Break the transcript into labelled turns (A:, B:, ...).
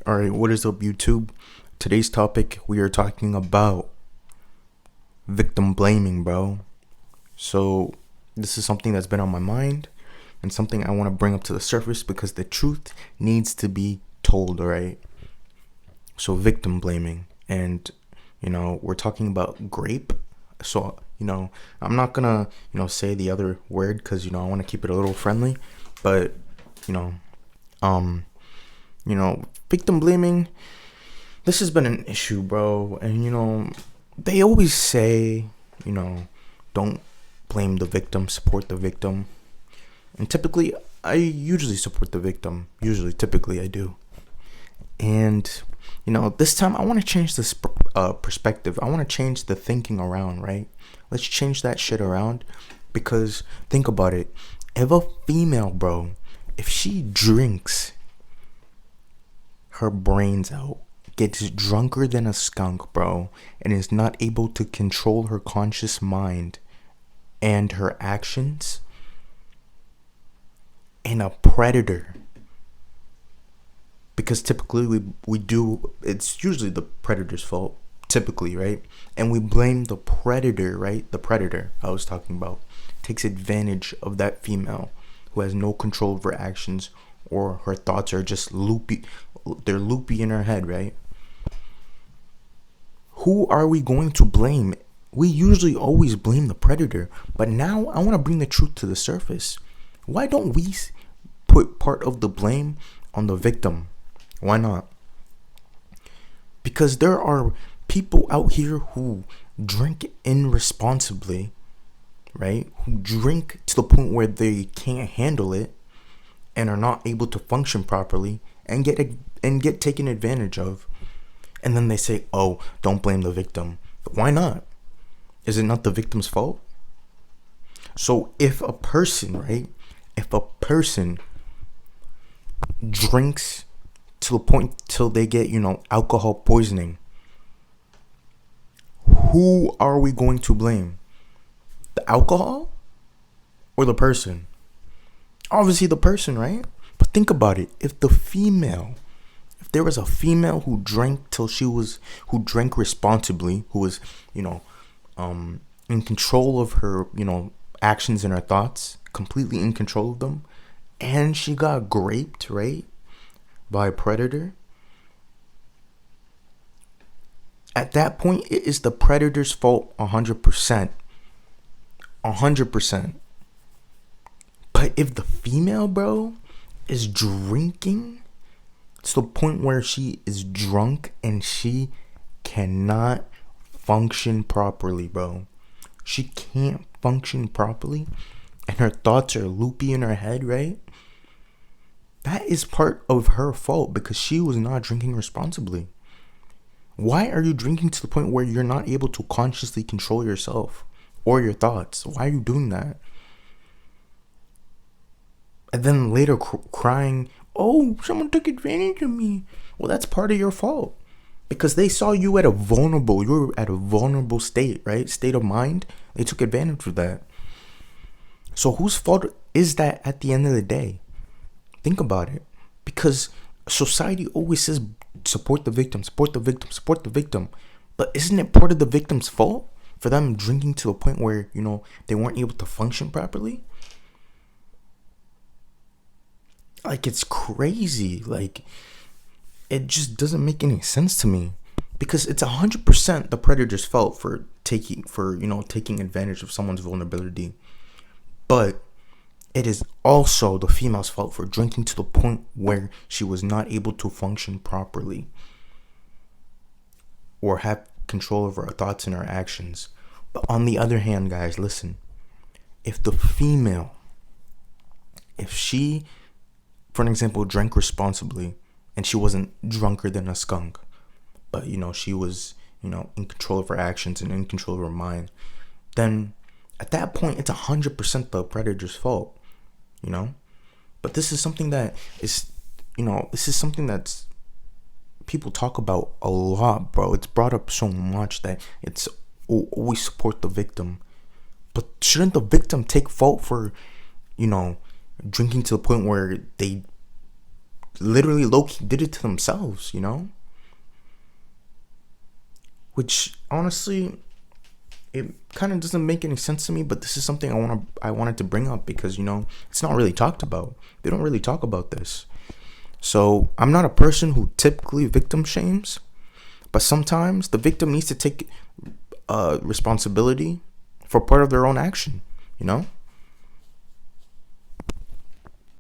A: All right, what is up, YouTube? Today's topic, we are talking about victim blaming, bro. So, this is something that's been on my mind and something I want to bring up to the surface because the truth needs to be told, all right? So, victim blaming. And, we're talking about grape. So, I'm not gonna, say the other word because, I want to keep it a little friendly. But, you know, um, victim blaming, this has been an issue, bro. And they always say, don't blame the victim, support the victim. And typically, I usually support the victim. Typically, I do. And this time I want to change this perspective. I want to change the thinking around, right? Let's change that shit around, because think about it. If a female, bro, if she drinks her brains out, gets drunker than a skunk, bro, and is not able to control her conscious mind and her actions, and a predator, because typically we do, it's usually the predator's fault, typically, right? And we blame the predator, right? The predator I was talking about takes advantage of that female who has no control of her actions, or her thoughts are just loopy. They're loopy in her head, right? Who are we going to blame? We usually always blame the predator, but now I want to bring the truth to the surface. Why don't we put part of the blame on the victim? Why not? Because there are people out here who drink irresponsibly, right? Who drink to the point where they can't handle it and are not able to function properly and get taken advantage of. And then they say, "Oh, don't blame the victim." Why not? Is it not the victim's fault? So if a person, right? If a person drinks to the point till they get, alcohol poisoning, who are we going to blame? The alcohol or the person? Obviously the person, right? But think about it. If there was a female who drank responsibly, who was, in control of her, actions and her thoughts, completely in control of them, and she got raped, right, by a predator, at that point, it is the predator's fault 100%. 100%. But if the female, bro, is drinking to the point where she is drunk and she cannot function properly, bro. She can't function properly and her thoughts are loopy in her head, right? That is part of her fault because she was not drinking responsibly. Why are you drinking to the point where you're not able to consciously control yourself or your thoughts? Why are you doing that? And then later crying, "Oh, someone took advantage of me." Well, that's part of your fault. Because they saw you at you were at a vulnerable state, right? State of mind. They took advantage of that. So whose fault is that at the end of the day? Think about it. Because society always says support the victim, support the victim, support the victim. But isn't it part of the victim's fault for them drinking to a point where, they weren't able to function properly? Like, it's crazy. Like, it just doesn't make any sense to me, because it's 100% the predator's fault for taking advantage of someone's vulnerability. But it is also the female's fault for drinking to the point where she was not able to function properly or have control over her thoughts and her actions. But on the other hand, guys, listen. If the female, if she, for an example, drank responsibly and she wasn't drunker than a skunk, but, she was, in control of her actions and in control of her mind, then at that point, it's 100% the predator's fault, But this is something that is, this is something that's people talk about a lot, bro. It's brought up so much that it's always support the victim. But shouldn't the victim take fault for, drinking to the point where they literally low-key did it to themselves, which honestly, it kind of doesn't make any sense to me. But this is something I wanted to bring up because it's not really talked about. They don't really talk about this. So I'm not a person who typically victim shames, but sometimes the victim needs to take responsibility for part of their own action,